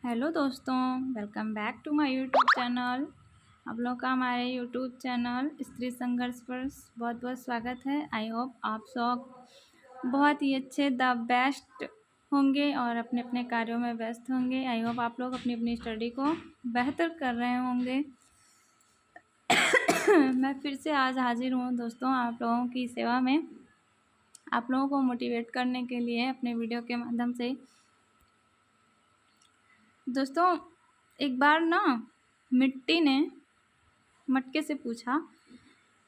Hello दोस्तों, welcome back to my YouTube channel. आप लोगों का हमारे यूट्यूब चैनल स्त्री संघर्ष पर बहुत बहुत स्वागत है। आई होप आप सब बहुत ही अच्छे द बेस्ट होंगे और अपने अपने कार्यों में व्यस्त होंगे। आई होप आप लोग अपनी अपनी स्टडी को बेहतर कर रहे होंगे। मैं फिर से आज हाजिर हूँ दोस्तों आप लोगों की सेवा में, आप लोगों को मोटिवेट करने के लिए अपने वीडियो के माध्यम से। दोस्तों एक बार ना मिट्टी ने मटके से पूछा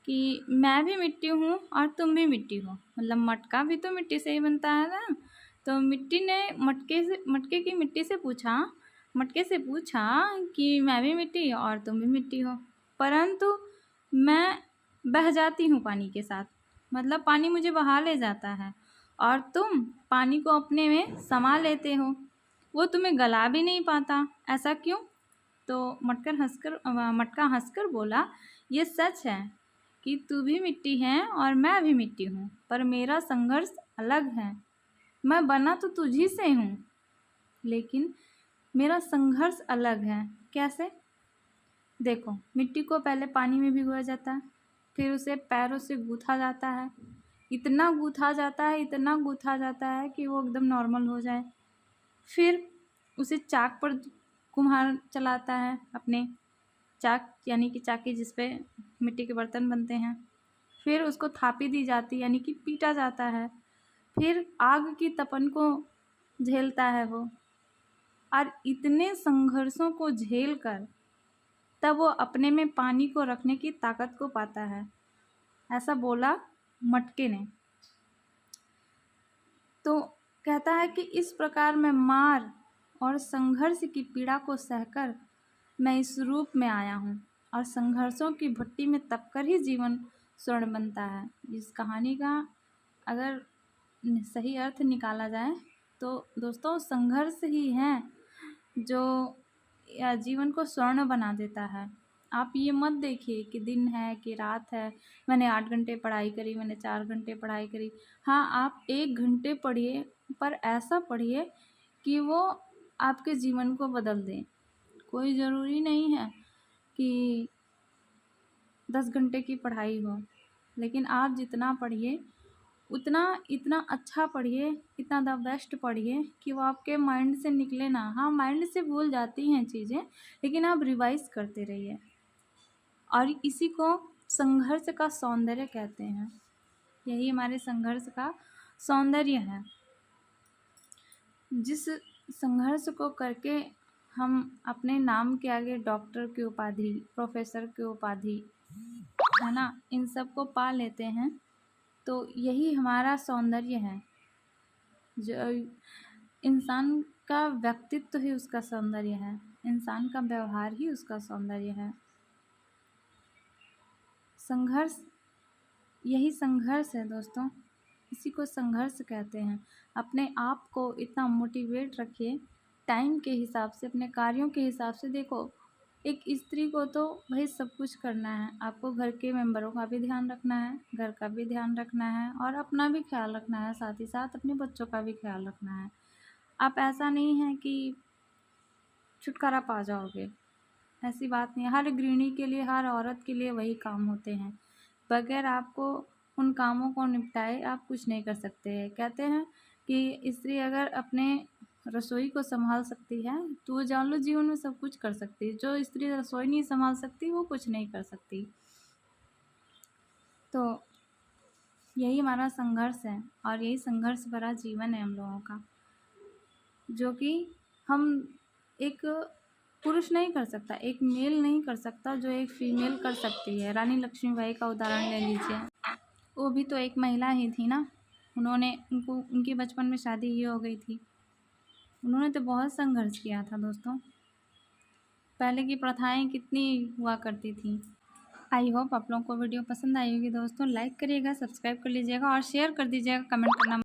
कि मैं भी मिट्टी हूँ और तुम भी मिट्टी हो, मतलब मटका भी तो मिट्टी से ही बनता है ना। तो मिट्टी ने मटके की मटके से पूछा कि मैं भी मिट्टी और तुम भी मिट्टी हो, परंतु मैं बह जाती हूँ पानी के साथ, मतलब पानी मुझे बहा ले जाता है और तुम पानी को अपने में समा लेते हो, वो तुम्हें गला भी नहीं पाता, ऐसा क्यों? तो मटका हंसकर बोला, ये सच है कि तू भी मिट्टी है और मैं भी मिट्टी हूँ, पर मेरा संघर्ष अलग है। मैं बना तो तुझी से हूँ, लेकिन मेरा संघर्ष अलग है। कैसे? देखो, मिट्टी को पहले पानी में भिगोया जाता है, फिर उसे पैरों से गूँथा जाता है, इतना गूँथा जाता है कि वो एकदम नॉर्मल हो जाए। फिर उसे चाक पर कुम्हार चलाता है, अपने चाक यानी कि चाकी जिस पे मिट्टी के बर्तन बनते हैं। फिर उसको थापी दी जाती है यानी कि पीटा जाता है। फिर आग की तपन को झेलता है वो, और इतने संघर्षों को झेल कर तब वो अपने में पानी को रखने की ताकत को पाता है, ऐसा बोला मटके ने। तो कहता है कि इस प्रकार मैं मार और संघर्ष की पीड़ा को सहकर मैं इस रूप में आया हूँ, और संघर्षों की भट्टी में तपकर ही जीवन स्वर्ण बनता है। इस कहानी का अगर सही अर्थ निकाला जाए तो दोस्तों संघर्ष ही है जो जीवन को स्वर्ण बना देता है। आप ये मत देखिए कि दिन है कि रात है, मैंने 8 घंटे पढ़ाई करी, मैंने 4 घंटे पढ़ाई करी। हाँ, आप 1 घंटे पढ़िए, पर ऐसा पढ़िए कि वो आपके जीवन को बदल दें। कोई ज़रूरी नहीं है कि 10 घंटे की पढ़ाई हो, लेकिन आप जितना पढ़िए इतना अच्छा पढ़िए, इतना द बेस्ट पढ़िए कि वो आपके माइंड से निकले ना। हाँ, माइंड से भूल जाती हैं चीज़ें, लेकिन आप रिवाइज़ करते रहिए, और इसी को संघर्ष का सौंदर्य कहते हैं। यही हमारे संघर्ष का सौंदर्य है, जिस संघर्ष को करके हम अपने नाम के आगे डॉक्टर की उपाधि, प्रोफेसर की उपाधि, है ना, इन सब को पा लेते हैं। तो यही हमारा सौंदर्य है। जो इंसान का व्यक्तित्व ही उसका सौंदर्य है, इंसान का व्यवहार ही उसका सौंदर्य है। संघर्ष, यही संघर्ष है दोस्तों, इसी को संघर्ष कहते हैं। अपने आप को इतना मोटिवेट रखिए, टाइम के हिसाब से, अपने कार्यों के हिसाब से। देखो, एक स्त्री को तो भाई सब कुछ करना है, आपको घर के मेंबरों का भी ध्यान रखना है, घर का भी ध्यान रखना है, और अपना भी ख्याल रखना है, साथ ही साथ अपने बच्चों का भी ख्याल रखना है। आप ऐसा नहीं है कि छुटकारा पा जाओगे, ऐसी बात नहीं है। हर गृहिणी के लिए, हर औरत के लिए वही काम होते हैं। बगैर आपको उन कामों को निपटाए आप कुछ नहीं कर सकते हैं। कहते हैं कि स्त्री अगर अपने रसोई को संभाल सकती है तो वो जान लो जीवन में सब कुछ कर सकती है। जो स्त्री रसोई नहीं संभाल सकती वो कुछ नहीं कर सकती। तो यही हमारा संघर्ष है, और यही संघर्ष भरा जीवन है हम लोगों का, जो कि हम एक पुरुष नहीं कर सकता, एक मेल नहीं कर सकता जो एक फीमेल कर सकती है। रानी लक्ष्मीबाई का उदाहरण ले लीजिए, वो भी तो एक महिला ही थी ना। उनकी बचपन में शादी ही हो गई थी। उन्होंने तो बहुत संघर्ष किया था दोस्तों। पहले की प्रथाएं कितनी हुआ करती थी। आई होप आप लोगों को वीडियो पसंद आई होगी दोस्तों। लाइक करिएगा, सब्सक्राइब कर लीजिएगा और शेयर कर दीजिएगा, कमेंट करना